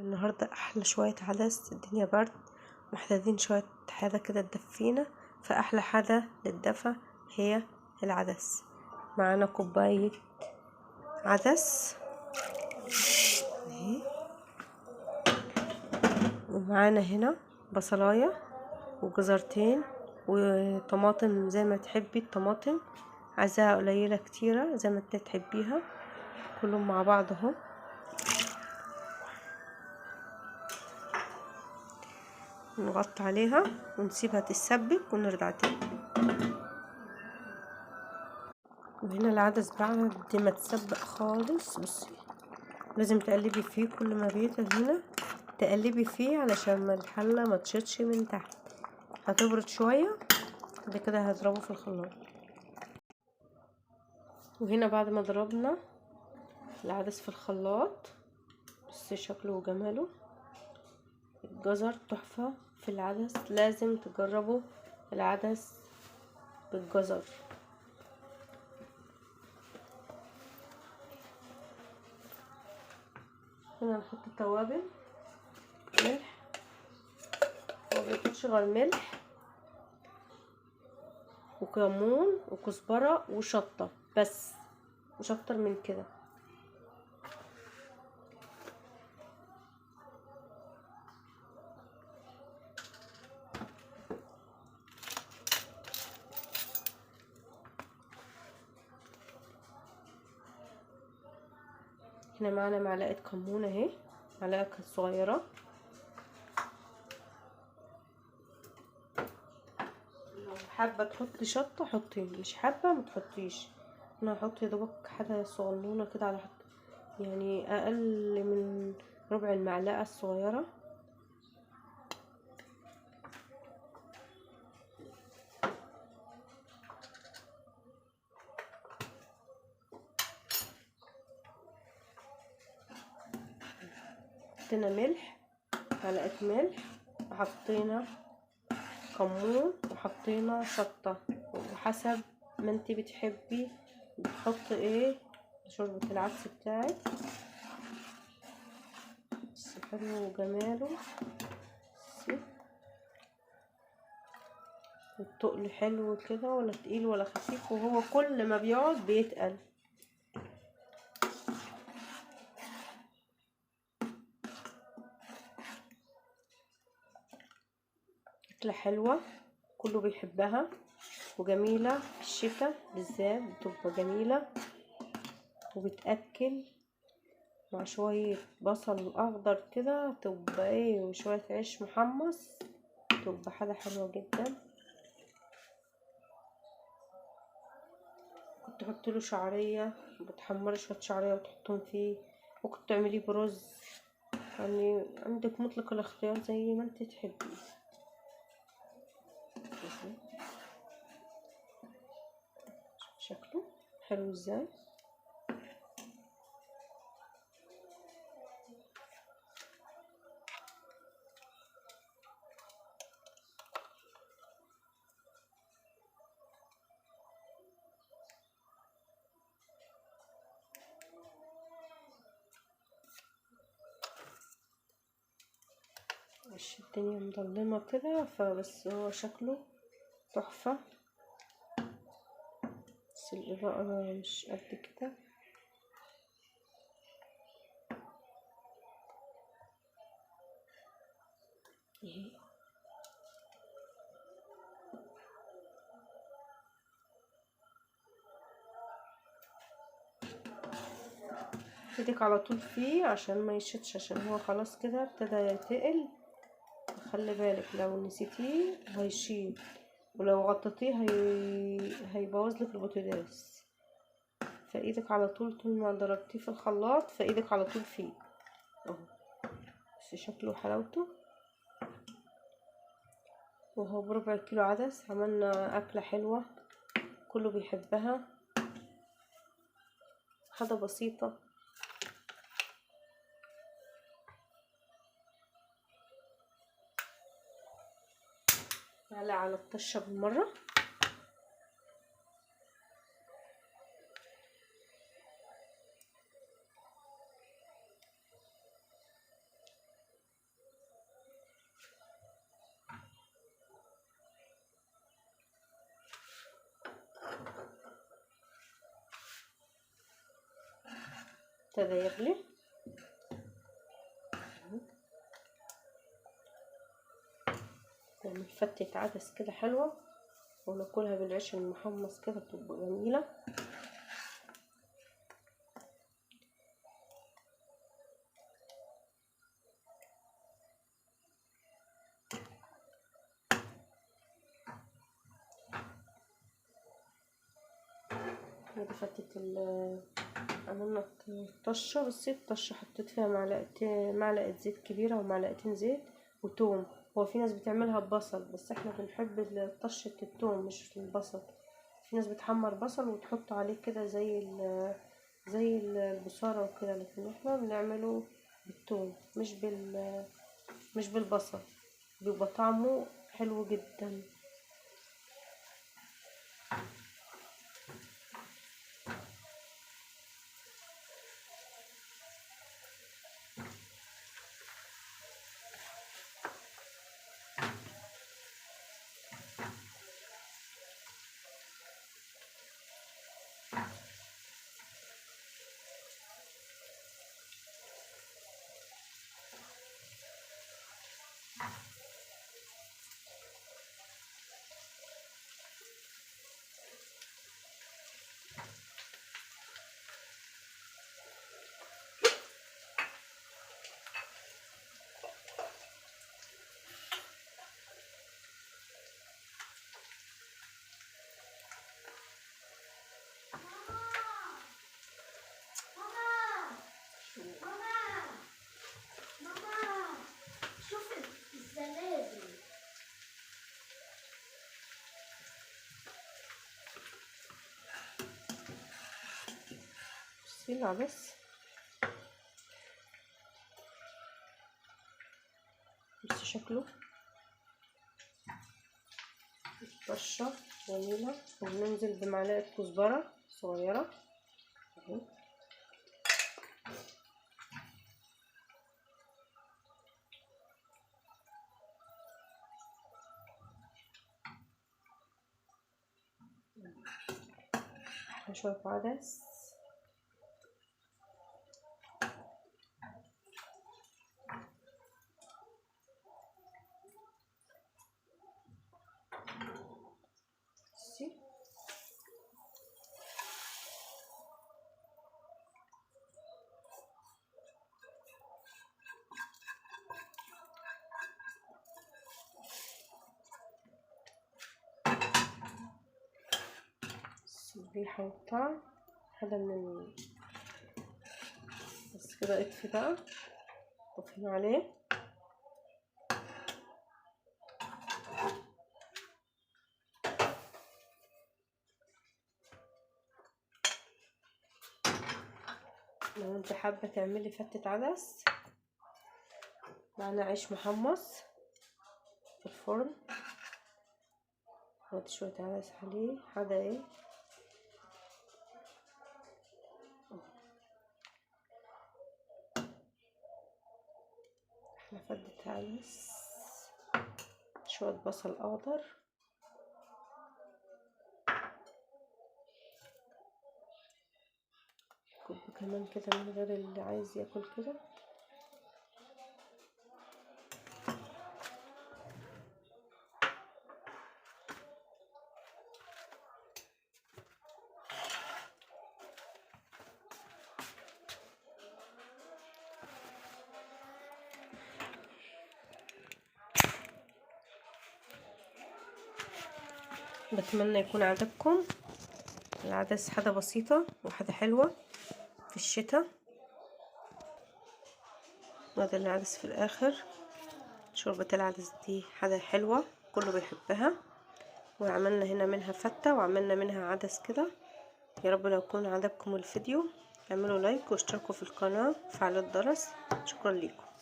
النهاردة احلى شوية عدس. الدنيا برد محتاجين شوية حاجة كده تدفينا، فاحلى حاجة للدفا هي العدس. معانا كوباية عدس اهي، ومعانا هنا بصلاية وجزرتين وطماطم زي ما تحبي. الطماطم عايزاها قليلة كتيرة زي ما انت تحبيها، كلهم مع بعض اهو. نغطي عليها ونسيبها تتسبك ونرجع تاني. وهنا العدس بعد ما تسبق خالص، بصي لازم تقلبي فيه كل ما بيتقل هنا، تقلبي فيه علشان ما الحله ما تشطش من تحت. هتبرد شويه بعد كده هضربه في الخلاط. وهنا بعد ما ضربنا العدس في الخلاط، بصي شكله وجماله. الجزر تحفه في العدس، لازم تجربوا العدس بالجزر. هنا نحط التوابل، ملح، مبيحطش غير ملح وكمون وكزبرة وشطة بس، مش اكتر من كده. هنا معانا معلقة كمون اهي، معلقة صغيرة. لو حابة تحطي شطة حطي، مش حابة ما تحطيش. انا هحط يا دوبك حاجة صغنونة كده على حط، يعني اقل من ربع المعلقة الصغيرة. حطينا ملح، معلقة ملح، وحطينا كمون، وحطينا شطة، وحسب ما انتي بتحبي بتحط ايه شوربة العدس بتاعك. بس حلو وجماله، والتقل حلو كده، ولا تقيل ولا خفيف، وهو كل ما بيقعد بيتقل. أكلة حلوة كله بيحبها وجميلة في الشتاء بالذات، بتبقى جميلة وبتأكل مع شوية بصل أخضر كده، تبقى ايه، وشوية عيش محمص، تبقى حاجة حلوة جدا. كنت تحطيله شعرية، بتحمري شوية شعرية وتحطهم فيه، ممكن تعمليه برز، يعني عندك مطلق الاختيار زي ما انت تحبي. شكله حلو ازاي. مش الدنيا مظلمة كده، فبس هو شكله تحفة، بس الإضاءة مش قد كده. اهي ايدك على طول فيه عشان ما يشتش، عشان هو خلاص كده ابتدى يتقل. خلي بالك لو نسيتيه هيشيط، ولو غطيتيه هيبوظ لك البوتاجاز. فايدك على طول، طول ما ضربتيه في الخلاط فايدك على طول فيه اهو. بس شكله حلاوته، وهو بربع كيلو عدس عملنا أكلة حلوة كله بيحبها، حاجة بسيطة. معلقة على الطشة بالمرة. ابتدى يغلي. نعمل فتة عدس كده حلوة وناكلها بالعيش المحمص كده بتبقى جميلة. ادي فتة عملنا الطشة. بصي الطشة حطيت فيها معلقة زيت كبيرة ومعلقتين زيت وتوم. هو في ناس بتعملها ببصل بس احنا بنحب طشة التوم مش البصل. في ناس بتحمر بصل وتحط عليه كده زي البصارة وكده، لكن احنا بنعمله بالثوم مش بالبصل، بيبقى طعمه حلو جدا. بصي العدس بصي شكله طشة جميلة. وبننزل بمعلقة كزبرة صغيرة اهي. شوية عدس بصي الريحة والطعم هذا بس كده. اطفي بقى، طفينا عليه. لو انت حابة تعملي فتة عدس معنا عيش محمص في الفرن، حط شوية عدس عليه حدا ايه احنا فتة عدس، شوية بصل اخضر، كوب كمان كده من غير اللي عايز ياكل كده. بتمنى يكون عجبكم العدس، حاجة بسيطة وحاجة حلوة في الشتاء. وهذا العدس في الاخر. شوربة العدس دي حاجة حلوة كله بيحبها. وعملنا هنا منها فتة وعملنا منها عدس كده. يا رب لو يكون عجبكم الفيديو اعملوا لايك واشتركوا في القناة وفعلوا الجرس. شكرا لكم.